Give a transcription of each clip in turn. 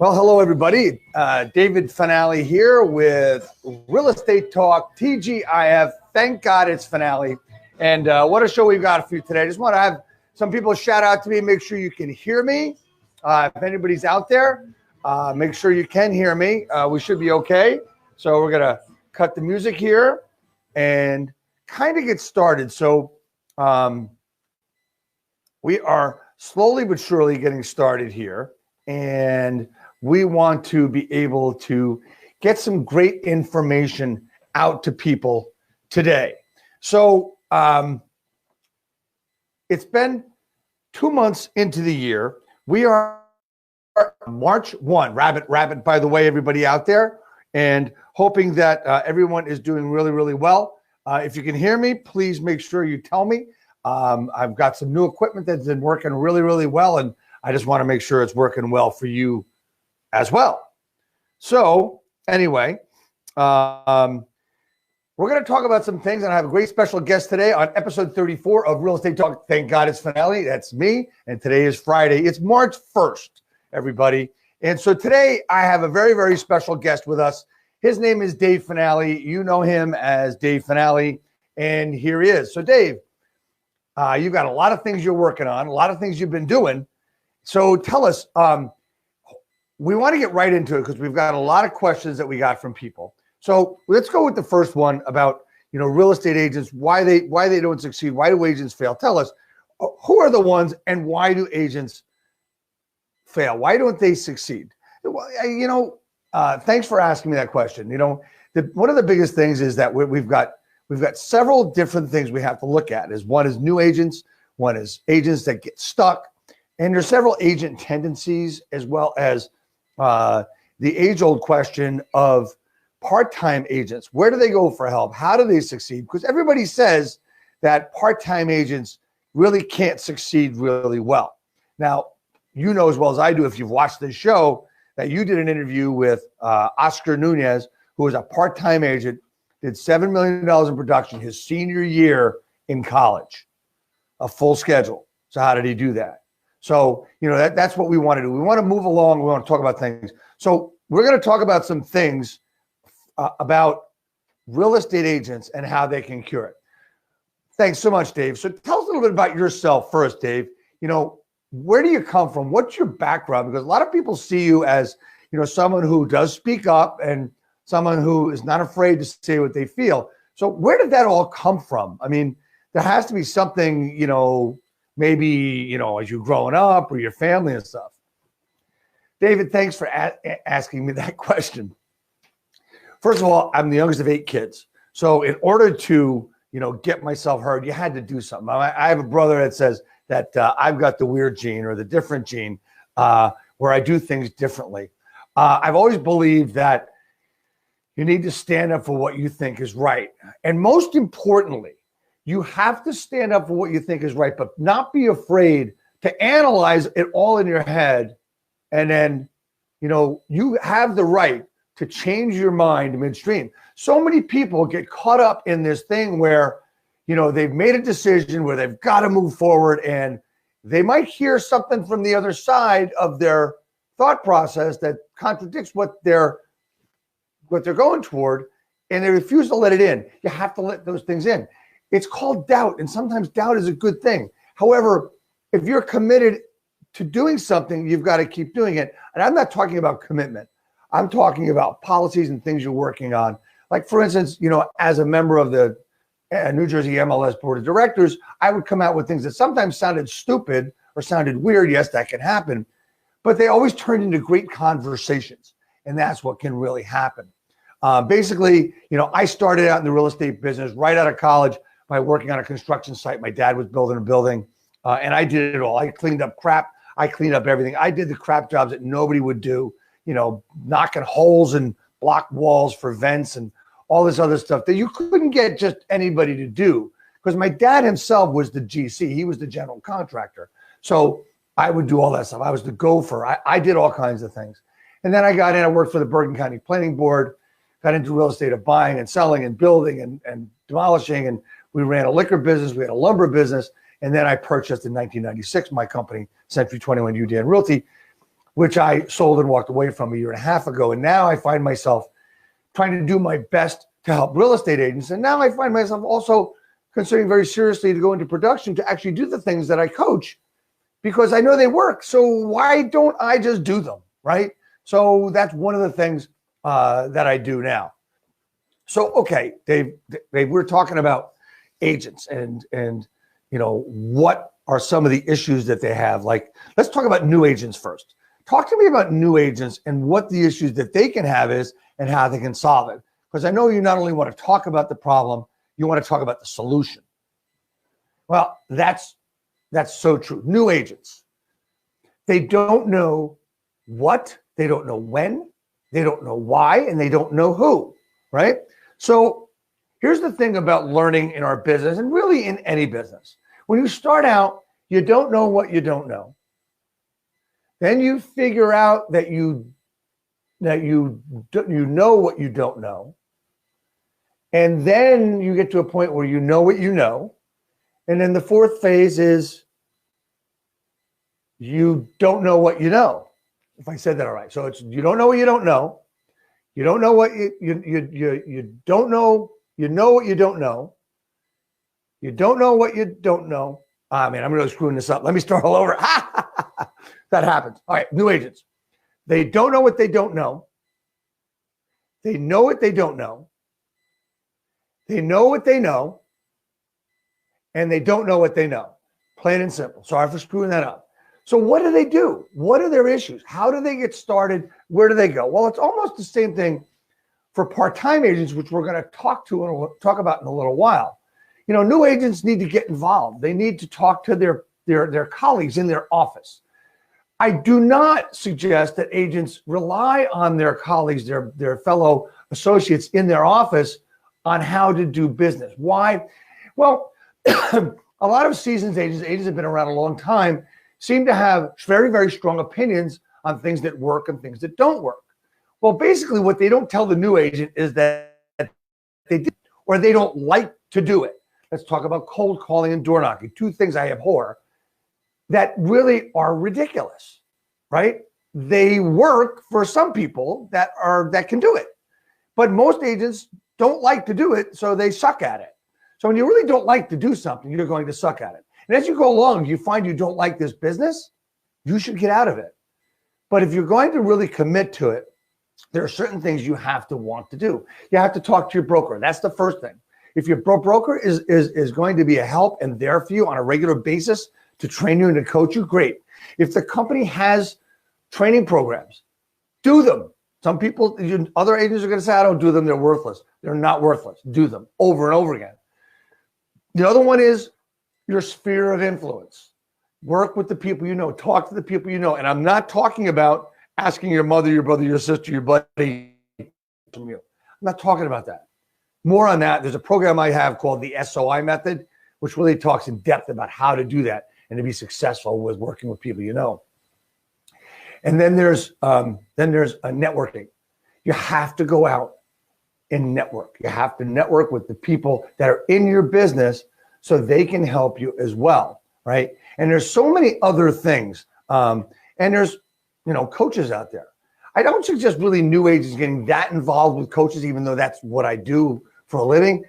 Well, hello, everybody. David Fanale here with Real Estate Talk-TGIF. Thank God it's finale. And what a show we've got for you today. I just want to have some people shout out to me, make sure you can hear me. If anybody's out there, make sure you can hear me. We should be okay. So we're going to cut the music here and kind of get started. So we are slowly but surely getting started here. And we want to be able to get some great information out to people today. So it's been 2 months into the year. We are March 1, rabbit, by the way, everybody out there, and hoping that everyone is doing really, really well. If you can hear me, please make sure you tell me. I've got some new equipment that's been working really, really well, and I just want to make sure it's working well for you as well. So anyway, we're going to talk about some things, and I have a great special guest today on episode 34 of Real Estate Talk. Thank God it's finale. That's me, and today is Friday. It's March 1st, everybody. And so today I have a very, very special guest with us. His name is Dave Fanale. You know him as Dave Fanale, and here he is. So Dave, you've got a lot of things you're working on, a lot of things you've been doing. So tell us, we want to get right into it because we've got a lot of questions that we got from people. So let's go with the first one about, real estate agents, why they don't succeed. Why do agents fail? Tell us, who are the ones and why do agents fail? Why don't they succeed? Thanks for asking me that question. One of the biggest things is that we've got several different things we have to look at. One is new agents, one is agents that get stuck, and there's several agent tendencies, as well as the age-old question of part-time agents. Where do they go for help? How do they succeed? Because everybody says that part-time agents really can't succeed really well. Now, you know as well as I do, if you've watched this show, that you did an interview with Oscar Nunez, who was a part-time agent, did $7 million in production his senior year in college, a full schedule. So how did he do that? So, that's what we want to do. We want to move along. We want to talk about things. So we're going to talk about some things about real estate agents and how they can cure it. Thanks so much, Dave. So tell us a little bit about yourself first, Dave. Where do you come from? What's your background? Because a lot of people see you as, someone who does speak up and someone who is not afraid to say what they feel. So where did that all come from? I mean, there has to be something, maybe, as you're growing up or your family and stuff. David, thanks for asking me that question. First of all, I'm the youngest of 8 kids. So in order to, get myself heard, you had to do something. I have a brother that says that I've got the weird gene or the different gene where I do things differently. I've always believed that you need to stand up for what you think is right. And most importantly, you have to stand up for what you think is right, but not be afraid to analyze it all in your head. And then, you have the right to change your mind midstream. So many people get caught up in this thing where, they've made a decision where they've got to move forward, and they might hear something from the other side of their thought process that contradicts what they're going toward, and they refuse to let it in. You have to let those things in. It's called doubt, and sometimes doubt is a good thing. However, if you're committed to doing something, you've got to keep doing it. And I'm not talking about commitment. I'm talking about policies and things you're working on. Like, for instance, as a member of the New Jersey MLS Board of Directors, I would come out with things that sometimes sounded stupid or sounded weird. Yes, that can happen. But they always turned into great conversations. And that's what can really happen. Basically, I started out in the real estate business right out of college by working on a construction site. My dad was building a building, and I did it all. I cleaned up crap. I cleaned up everything. I did the crap jobs that nobody would do, knocking holes in block walls for vents and all this other stuff that you couldn't get just anybody to do, because my dad himself was the GC. He was the general contractor. So I would do all that stuff. I was the gopher. I did all kinds of things. And then I got in, I worked for the Bergen County Planning Board, got into real estate of buying and selling and building and demolishing. And we ran a liquor business. We had a lumber business. And then I purchased in 1996 my company, Century 21 UDN Realty. which I sold and walked away from a year and a half ago. And now I find myself trying to do my best to help real estate agents. And now I find myself also considering very seriously to go into production to actually do the things that I coach, because I know they work. So why don't I just do them, right? So that's one of the things that I do now. So, okay, Dave, we're talking about agents and what are some of the issues that they have? Like, let's talk about new agents first. Talk to me about new agents and what the issues that they can have is and how they can solve it. Because I know you not only want to talk about the problem, you want to talk about the solution. Well, that's so true. New agents, they don't know what, they don't know when, they don't know why, and they don't know who, right? So here's the thing about learning in our business and really in any business. When you start out, you don't know what you don't know. Then you figure out that you know what you don't know. And then you get to a point where you know what you know. And then the fourth phase is you don't know what you know. If I said that all right. So it's you don't know what you don't know. You don't know what you don't know. You know what you don't know. You don't know what you don't know. Ah, man, I'm really screwing this up. Let me start all over. That happens. All right, new agents. They don't know what they don't know. They know what they don't know. They know what they know. And they don't know what they know. Plain and simple. Sorry for screwing that up. So what do they do? What are their issues? How do they get started? Where do they go? Well, it's almost the same thing for part-time agents, which we're going to talk about in a little while. You know, new agents need to get involved. They need to talk to their colleagues in their office. I do not suggest that agents rely on their colleagues, their fellow associates in their office on how to do business. Why? Well, a lot of seasoned agents have been around a long time, seem to have very, very strong opinions on things that work and things that don't work. Well, basically what they don't tell the new agent is that they did, or they don't like to do it. Let's talk about cold calling and door knocking, two things I abhor that really are ridiculous, right? They work for some people that can do it, but most agents don't like to do it, so they suck at it. So when you really don't like to do something, you're going to suck at it. And as you go along, you find you don't like this business, you should get out of it. But if you're going to really commit to it, there are certain things you have to want to do. You have to talk to your broker. That's the first thing. If your broker is going to be a help and there for you on a regular basis to train you and to coach you, great. If the company has training programs, do them. Some people, other agents are going to say, I don't do them. They're worthless. They're not worthless. Do them over and over again. The other one is your sphere of influence. Work with the people you know. Talk to the people you know. And I'm not talking about asking your mother, your brother, your sister, your buddy from you. I'm not talking about that. More on that. There's a program I have called the SOI method, which really talks in depth about how to do that and to be successful with working with people you know. And then there's a networking. You have to go out and network. You have to network with the people that are in your business so they can help you as well, right? And there's so many other things. And there's, coaches out there. I don't suggest really new agents getting that involved with coaches, even though that's what I do for a living,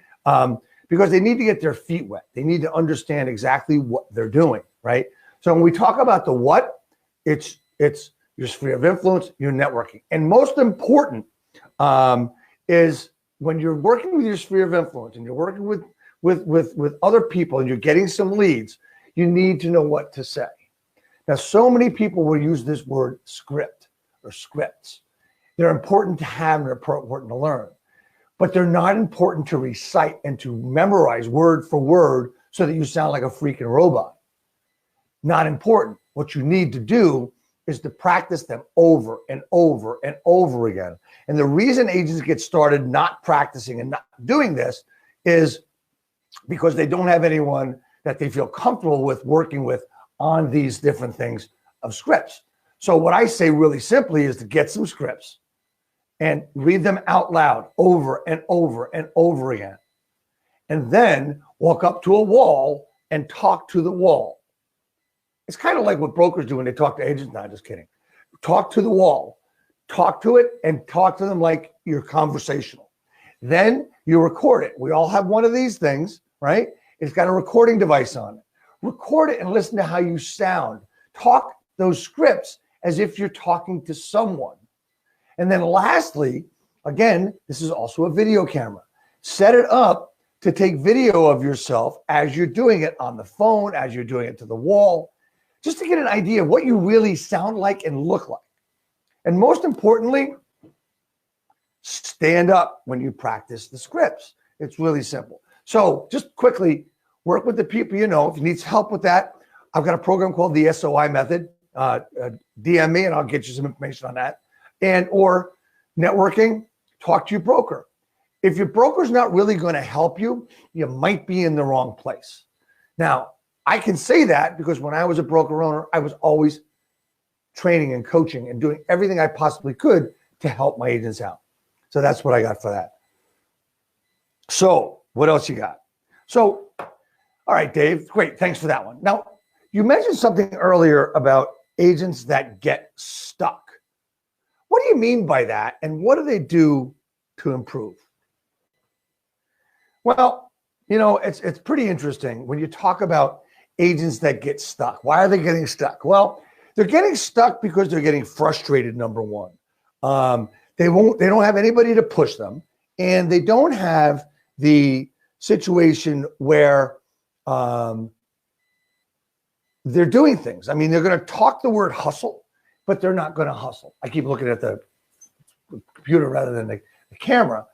because they need to get their feet wet. They need to understand exactly what they're doing, right? So when we talk about the what, it's your sphere of influence, your networking. And most important is when you're working with your sphere of influence and you're working with other people and you're getting some leads, you need to know what to say. Now, so many people will use this word script or scripts. They're important to have and they're important to learn, but they're not important to recite and to memorize word for word so that you sound like a freaking robot. Not important. What you need to do is to practice them over and over and over again. And the reason agents get started not practicing and not doing this is because they don't have anyone that they feel comfortable with working with on these different things of scripts. So what I say really simply is to get some scripts and read them out loud over and over and over again. And then walk up to a wall and talk to the wall. It's kind of like what brokers do when they talk to agents. Not just kidding. talk to the wall, talk to it, and talk to them like you're conversational. Then you record it. We all have one of these things, right? It's got a recording device on it. Record it and listen to how you sound. Talk those scripts as if you're talking to someone. And then lastly, again, this is also a video camera. Set it up to take video of yourself as you're doing it on the phone, as you're doing it to the wall, just to get an idea of what you really sound like and look like. And most importantly, stand up when you practice the scripts. It's really simple. So just quickly, work with the people you know. If you need help with that, I've got a program called the SOI method. DM me and I'll get you some information on that. And or networking, talk to your broker. If your broker's not really going to help you, you might be in the wrong place. Now, I can say that because when I was a broker owner, I was always training and coaching and doing everything I possibly could to help my agents out. So that's what I got for that. So what else you got? So, all right, Dave, great. Thanks for that one. Now, you mentioned something earlier about agents that get stuck. What do you mean by that? And what do they do to improve? Well, you know, it's pretty interesting when you talk about agents that get stuck. Why are they getting stuck? Well, they're getting stuck because they're getting frustrated, number one. They don't have anybody to push them, and they don't have the situation where they're doing things. I mean, they're going to talk the word hustle, but they're not going to hustle. I keep looking at the computer rather than the camera.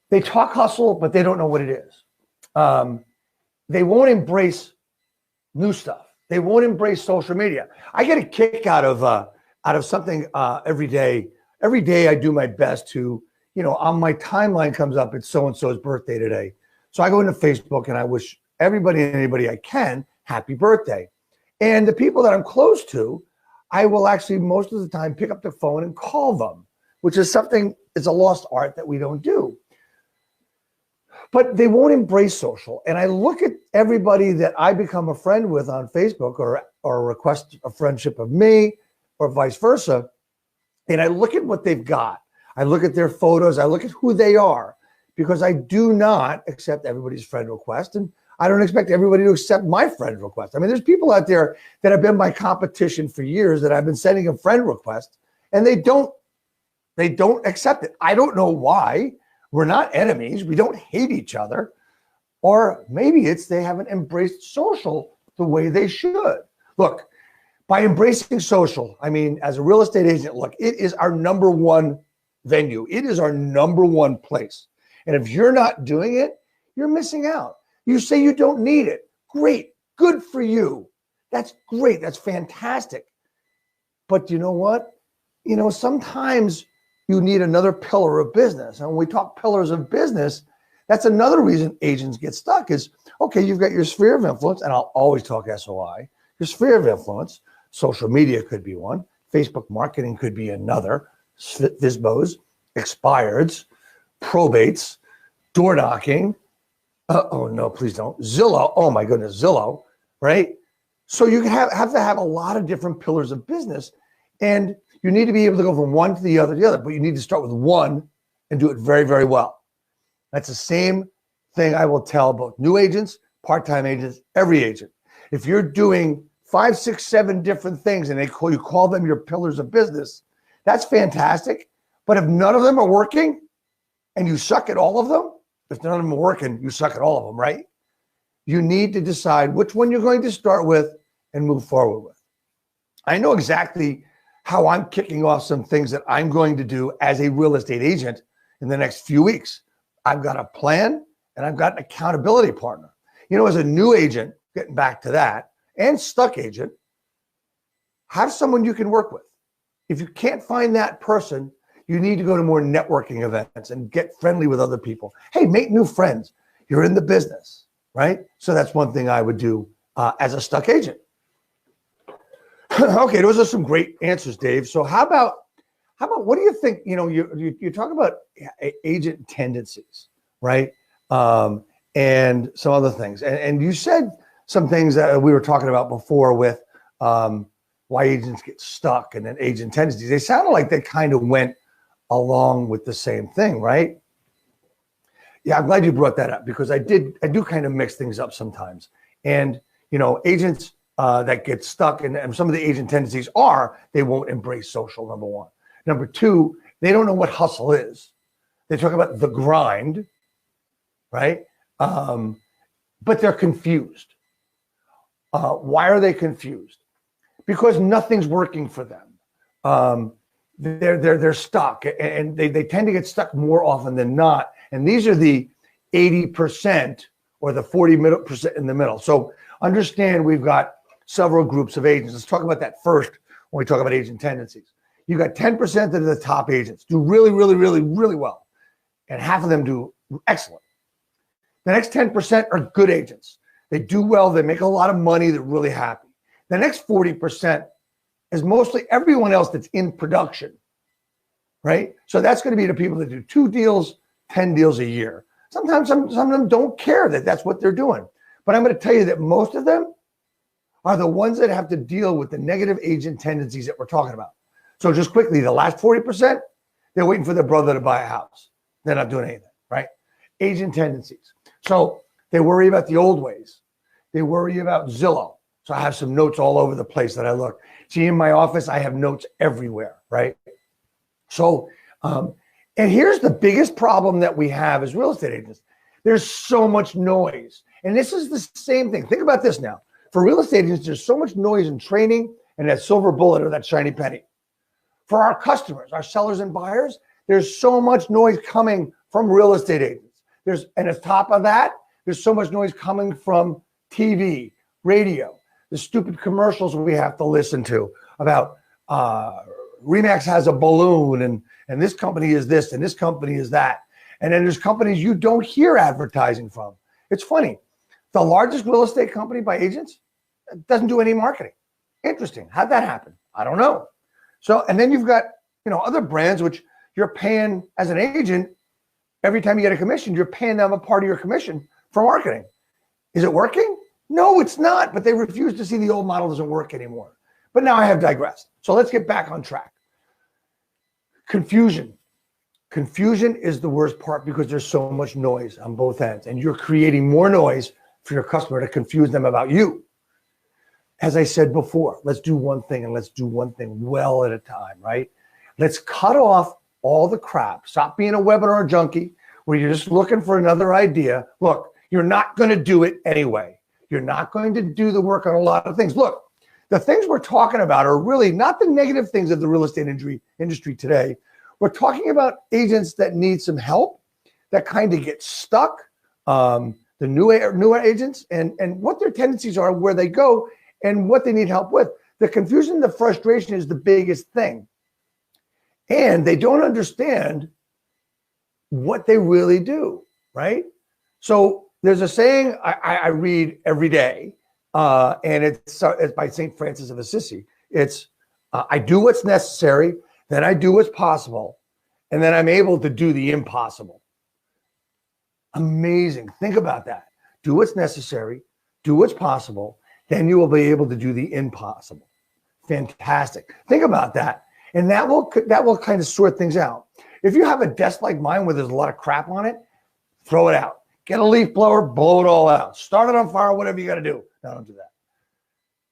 They talk hustle, but they don't know what it is. They won't embrace new stuff. They won't embrace social media. I get a kick out of something every day. Every day I do my best to, you know, on my timeline comes up, it's so-and-so's birthday today. So I go into Facebook and I wish everybody and anybody I can happy birthday. And the people that I'm close to, I will actually most of the time pick up the phone and call them, which is something, it's a lost art that we don't do. But they won't embrace social. And I look at everybody that I become a friend with on Facebook or request a friendship of me or vice versa. And I look at what they've got. I look at their photos. I look at who they are because I do not accept everybody's friend request. And I don't expect everybody to accept my friend request. I mean, there's people out there that have been my competition for years that I've been sending a friend request and they don't accept it. I don't know why. We're not enemies. We don't hate each other. Or maybe it's they haven't embraced social the way they should. Look, by embracing social, I mean, as a real estate agent, look, it is our number one venue. It is our number one place. And if you're not doing it, you're missing out. You say you don't need it. Great. Good for you. That's great. That's fantastic. But you know what? You know, sometimes you need another pillar of business. And when we talk pillars of business, that's another reason agents get stuck is, okay, you've got your sphere of influence, and I'll always talk SOI, your sphere of influence. Social media could be one. Facebook marketing could be another. FSBOs, expireds, probates, door knocking. Oh, no, please don't. Zillow. Oh, my goodness, Zillow, right? So you have to have a lot of different pillars of business. And you need to be able to go from one to the other, but you need to start with one and do it very, very well. That's the same thing I will tell both new agents, part-time agents, every agent. If you're doing 5, 6, 7 different things and you call them your pillars of business, that's fantastic. But if none of them are working and you suck at all of them, if none of them are working, you suck at all of them, right? You need to decide which one you're going to start with and move forward with. I know exactly how I'm kicking off some things that I'm going to do as a real estate agent in the next few weeks. I've got a plan and I've got an accountability partner. You know, as a new agent, getting back to that, and stuck agent, have someone you can work with. If you can't find that person, you need to go to more networking events and get friendly with other people. Hey, make new friends. You're in the business, right? So that's one thing I would do as a stuck agent. Okay, those are some great answers, Dave. So how about what do you think? You know, you talk about agent tendencies, right? And some other things. And you said some things that we were talking about before with why agents get stuck and then agent tendencies. They sounded like they kind of went along with the same thing, right? Yeah, I'm glad you brought that up because I do kind of mix things up sometimes. And, agents that get stuck and some of the agent tendencies are they won't embrace social, number one. Number two, they don't know what hustle is. They talk about the grind, right? But they're confused. Why are they confused? Because nothing's working for them. They're stuck, and they tend to get stuck more often than not. And these are the 80% or the 40% in the middle. So understand we've got several groups of agents. Let's talk about that first when we talk about agent tendencies. You've got 10% of the top agents do really, really, really, really well. And half of them do excellent. The next 10% are good agents. They do well. They make a lot of money. They're really happy. The next 40% is mostly everyone else that's in production, right? So that's going to be the people that do 2 deals, 10 deals a year. Sometimes some of them don't care that that's what they're doing. But I'm going to tell you that most of them are the ones that have to deal with the negative agent tendencies that we're talking about. So just quickly, the last 40%, they're waiting for their brother to buy a house. They're not doing anything, right? Agent tendencies. So they worry about the old ways. They worry about Zillow. So I have some notes all over the place that I look. See, in my office, I have notes everywhere, right? So, and here's the biggest problem that we have as real estate agents. There's so much noise. And this is the same thing. Think about this now. For real estate agents, there's so much noise in training and that silver bullet or that shiny penny. For our customers, our sellers and buyers, there's so much noise coming from real estate agents. And on top of that, there's so much noise coming from TV, radio, the stupid commercials we have to listen to about Remax has a balloon and this company is this and this company is that. And then there's companies you don't hear advertising from. It's funny. The largest real estate company by agents doesn't do any marketing. Interesting. How'd that happen? I don't know. So, and then you've got, other brands, which you're paying as an agent, every time you get a commission, you're paying them a part of your commission for marketing. Is it working? No, it's not, but they refuse to see the old model doesn't work anymore. But now I have digressed. So let's get back on track. Confusion. Confusion is the worst part because there's so much noise on both ends and you're creating more noise for your customer to confuse them about you. As I said before, let's do one thing and let's do one thing well at a time, right? Let's cut off all the crap. Stop being a webinar junkie where you're just looking for another idea. Look, you're not going to do it anyway. You're not going to do the work on a lot of things. Look, the things we're talking about are really not the negative things of the real estate industry today. We're talking about agents that need some help, that kind of get stuck, the newer agents, and what their tendencies are, where they go, and what they need help with. The confusion, the frustration is the biggest thing. And they don't understand what they really do, right? So there's a saying I read every day, and it's by St. Francis of Assisi. It's, I do what's necessary, then I do what's possible, and then I'm able to do the impossible. Amazing. Think about that. Do what's necessary, do what's possible, then you will be able to do the impossible. Fantastic. Think about that. And that will kind of sort things out. If you have a desk like mine where there's a lot of crap on it, throw it out. Get a leaf blower, blow it all out. Start it on fire, whatever you got to do. No, don't do that.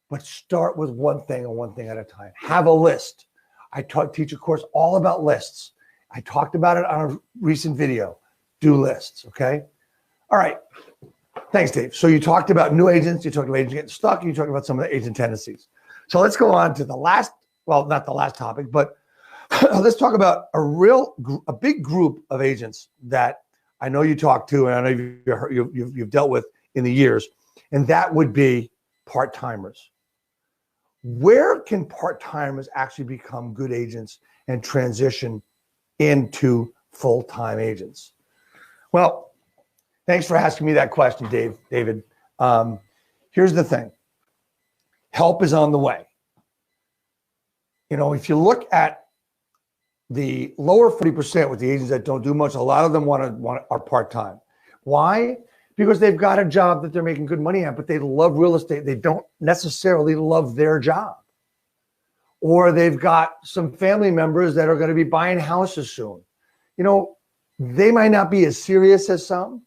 But start with one thing and one thing at a time. Have a list. I teach a course all about lists. I talked about it on a recent video. Do lists, okay? All right. Thanks, Dave. So you talked about new agents. You talked about agents getting stuck. You talked about some of the agent tendencies. So let's go on to the last, well, not the last topic, but let's talk about a big group of agents that I know you talked to, and I know you've dealt with in the years, and that would be part-timers. Where can part-timers actually become good agents and transition into full-time agents? Well, thanks for asking me that question, David. Here's the thing. Help is on the way. If you look at the lower 40% with the agents that don't do much, a lot of them are part-time. Why? Because they've got a job that they're making good money at, but they love real estate. They don't necessarily love their job. or they've got some family members that are going to be buying houses soon. They might not be as serious as some,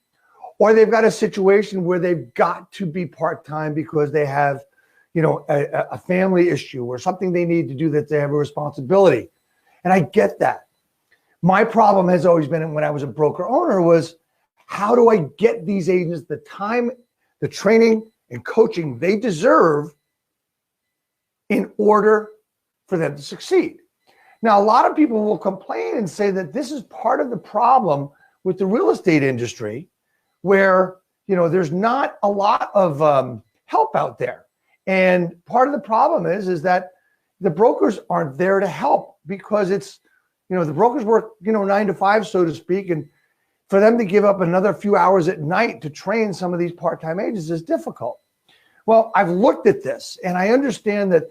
or they've got a situation where they've got to be part-time because they have, a family issue or something they need to do, that they have a responsibility. And I get that. My problem has always been, when I was a broker owner, was how do I get these agents the time, the training and coaching they deserve in order for them to succeed? Now, a lot of people will complain and say that this is part of the problem with the real estate industry, where, there's not a lot of help out there. And part of the problem is that the brokers aren't there to help, because it's, the brokers work, 9 to 5, so to speak. And for them to give up another few hours at night to train some of these part-time agents is difficult. Well, I've looked at this and I understand that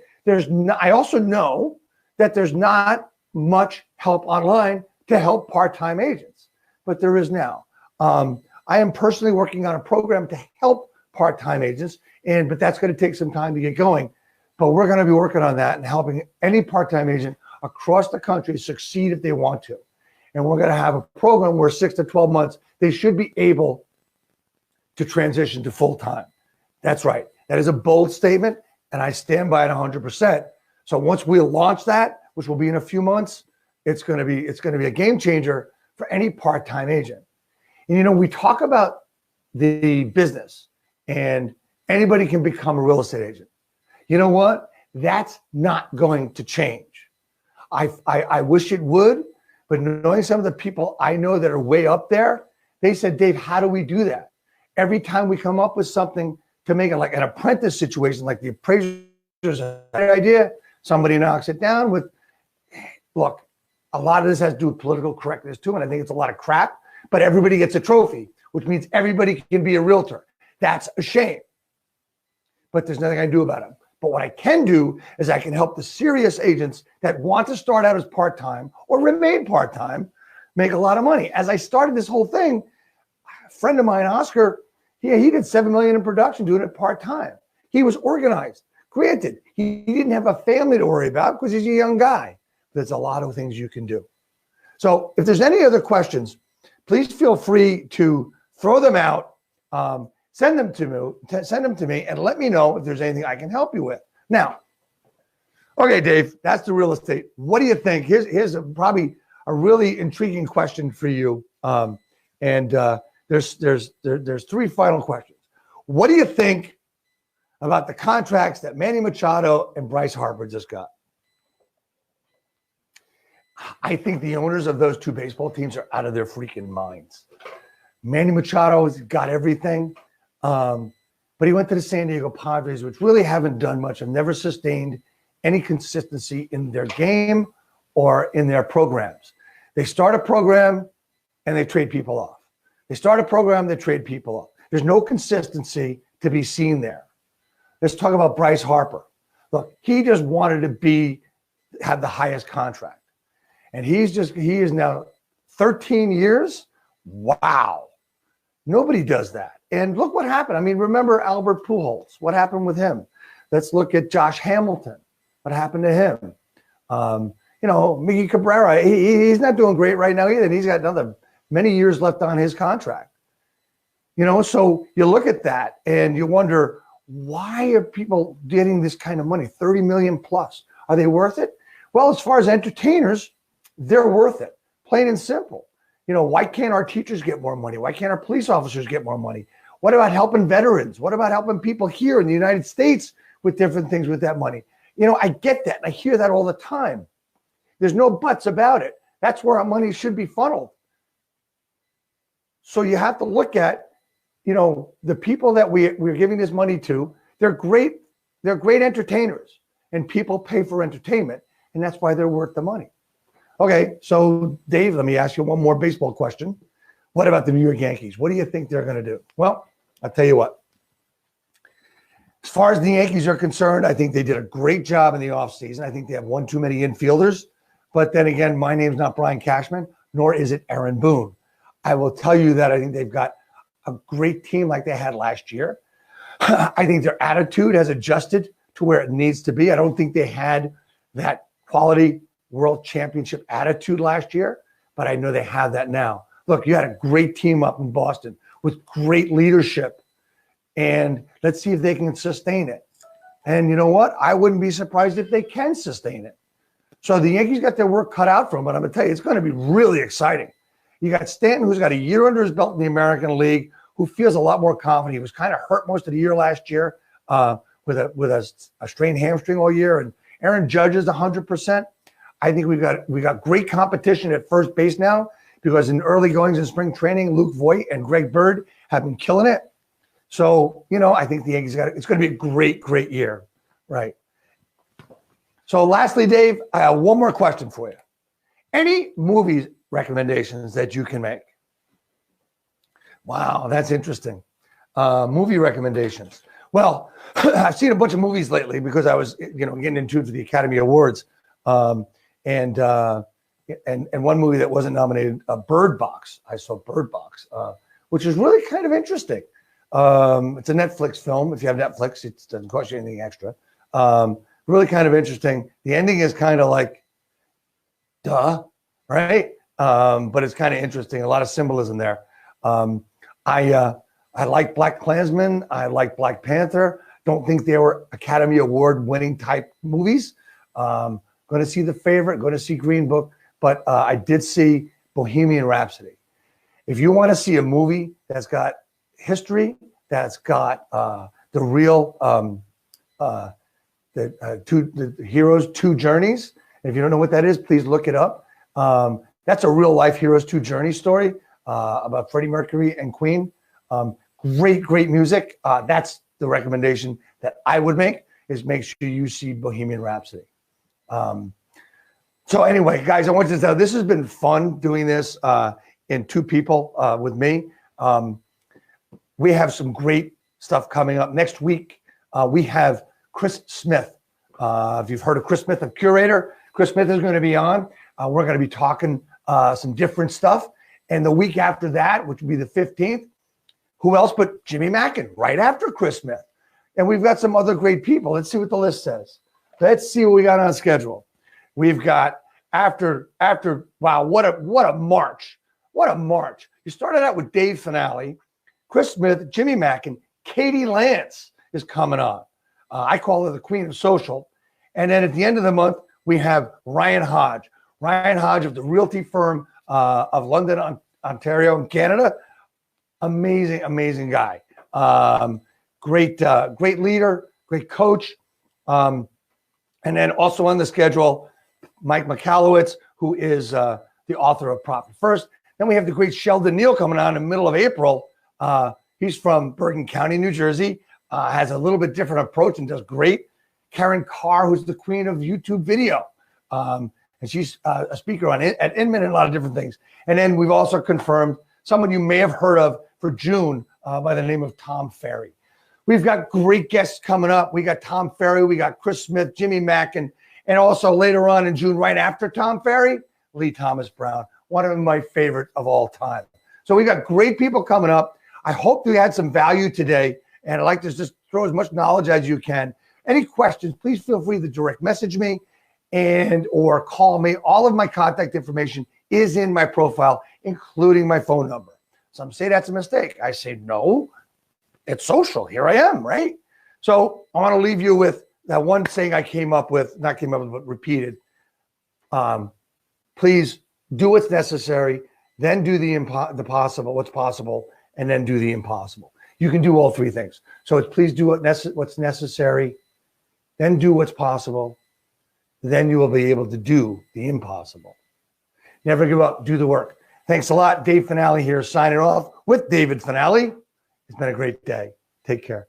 I also know that there's not much help online to help part-time agents, but there is now. I am personally working on a program to help part-time agents, but that's going to take some time to get going. But we're going to be working on that and helping any part-time agent across the country succeed if they want to. And we're going to have a program where 6 to 12 months, they should be able to transition to full-time. That's right. That is a bold statement, and I stand by it 100%. So once we launch that, which will be in a few months, it's going to be a game changer for any part-time agent. And we talk about the business, and anybody can become a real estate agent. You know what? That's not going to change. I wish it would, but knowing some of the people I know that are way up there, they said, Dave, how do we do that? Every time we come up with something to make it like an apprentice situation, like the appraiser's an idea, somebody knocks it down with, look, a lot of this has to do with political correctness too, and I think it's a lot of crap, but everybody gets a trophy, which means everybody can be a realtor. That's a shame, but there's nothing I can do about it. But what I can do is I can help the serious agents that want to start out as part-time or remain part-time make a lot of money. As I started this whole thing, a friend of mine, Oscar, he did $7 million in production doing it part-time. He was organized. Granted, he didn't have a family to worry about because he's a young guy. There's a lot of things you can do. So if there's any other questions, please feel free to throw them out. Send them to me and let me know if there's anything I can help you with. Now, okay, Dave, that's the real estate. What do you think? Here's probably a really intriguing question for you. There's 3 final questions. What do you think about the contracts that Manny Machado and Bryce Harper just got? I think the owners of those 2 baseball teams are out of their freaking minds. Manny Machado's got everything. But he went to the San Diego Padres, which really haven't done much and never sustained any consistency in their game or in their programs. They start a program and they trade people off. They start a program, they trade people off. There's no consistency to be seen there. Let's talk about Bryce Harper. Look, he just wanted to have the highest contract. And he is now 13 years. Wow. Nobody does that. And look what happened. I mean, remember Albert Pujols. What happened with him? Let's look at Josh Hamilton. What happened to him? Miggy Cabrera, he's not doing great right now either. And he's got another many years left on his contract. So you look at that and you wonder, why are people getting this kind of money, 30 million plus? Are they worth it? Well, as far as entertainers, they're worth it, plain and simple. Why can't our teachers get more money? Why can't our police officers get more money? What about helping veterans? What about helping people here in the United States with different things with that money? I get that. And I hear that all the time. There's no buts about it. That's where our money should be funneled. So you have to look at, the people that we're giving this money to. They're great entertainers, and people pay for entertainment, and that's why they're worth the money. Okay, so Dave, let me ask you one more baseball question. What about the New York Yankees? What do you think they're going to do? Well, I'll tell you what. As far as the Yankees are concerned, I think they did a great job in the offseason. I think they have one too many infielders. But then again, my name's not Brian Cashman, nor is it Aaron Boone. I will tell you that I think they've got a great team like they had last year. I think their attitude has adjusted to where it needs to be. I don't think they had that quality world championship attitude last year, but I know they have that now. Look, you had a great team up in Boston with great leadership, and let's see if they can sustain it. And you know what? I wouldn't be surprised if they can sustain it. So the Yankees got their work cut out for them, but I'm going to tell you, it's going to be really exciting. You got Stanton, who's got a year under his belt in the American League, who feels a lot more confident. He was kind of hurt most of the year last year with a strained hamstring all year. And Aaron Judge is 100%. I think we got great competition at first base now because in early goings in spring training, Luke Voigt and Greg Bird have been killing it. So, I think the Yankees it's going to be a great, great year. Right. So lastly, Dave, I have one more question for you. Any movies recommendations that you can make? Wow, that's interesting. Movie recommendations. Well, I've seen a bunch of movies lately because I was, getting in tune for the Academy Awards. And one movie that wasn't nominated, Bird Box. I saw Bird Box, which is really kind of interesting. It's a Netflix film. If you have Netflix, it doesn't cost you anything extra. Really kind of interesting. The ending is kind of like, duh, right? But it's kind of interesting. A lot of symbolism there. I like Black Klansman. I like Black Panther. Don't think they were Academy Award winning type movies. Going to see The Favorite, going to see Green Book, but I did see Bohemian Rhapsody. If you want to see a movie that's got history, that's got the real the hero's two journeys. And if you don't know what that is, please look it up. That's a real life hero's two journey story about Freddie Mercury and Queen. Great music. That's the recommendation that I would make, is make sure you see Bohemian Rhapsody. So anyway, guys, I want you to know this has been fun doing this in two people with me. We have some great stuff coming up next week. We have Chris Smith. If you've heard of Chris Smith, a curator, Chris Smith is going to be on. We're going to be talking some different stuff. And the week after that, which will be the 15th, who else but Jimmy Mackin, right after Chris Smith. And we've got some other great people. Let's see what the list says. Let's see what we got on schedule. We've got after wow, what a march. What a march. You started out with Dave Fanale, Chris Smith, Jimmy Mackin, Katie Lance is coming on. I call her the queen of social. And then at the end of the month, we have Ryan Hodge. Ryan Hodge of the realty firm of London, Ontario, in Canada. Amazing guy. Great leader, great coach. And then also on the schedule, Mike McAllowitz, who is the author of Profit First. Then we have the great Sheldon Neal coming on in the middle of April. He's from Bergen County, New Jersey, has a little bit different approach and does great. Karen Carr, who's the queen of YouTube video. And she's a speaker at Inman and a lot of different things. And then we've also confirmed someone you may have heard of for June by the name of Tom Ferry. We've got great guests coming up. We got Tom Ferry, we got Chris Smith, Jimmy Mackin, and also later on in June, right after Tom Ferry, Lee Thomas Brown, one of my favorite of all time. So we got great people coming up. I hope you had some value today, and I'd like to just throw as much knowledge as you can. Any questions, please feel free to direct message me and or call me. All of my contact information is in my profile, including my phone number. Some say that's a mistake. I say, no, it's social. Here I am, right? So I want to leave you with that one saying I came up with, not came up with, but repeated. Please do what's necessary, then do the possible, what's possible, and then do the impossible. You can do all three things. So it's please do what's necessary, then do what's possible, then you will be able to do the impossible. Never give up, do the work. Thanks a lot. Dave Fanale here, signing off with David Fanale. It's been a great day. Take care.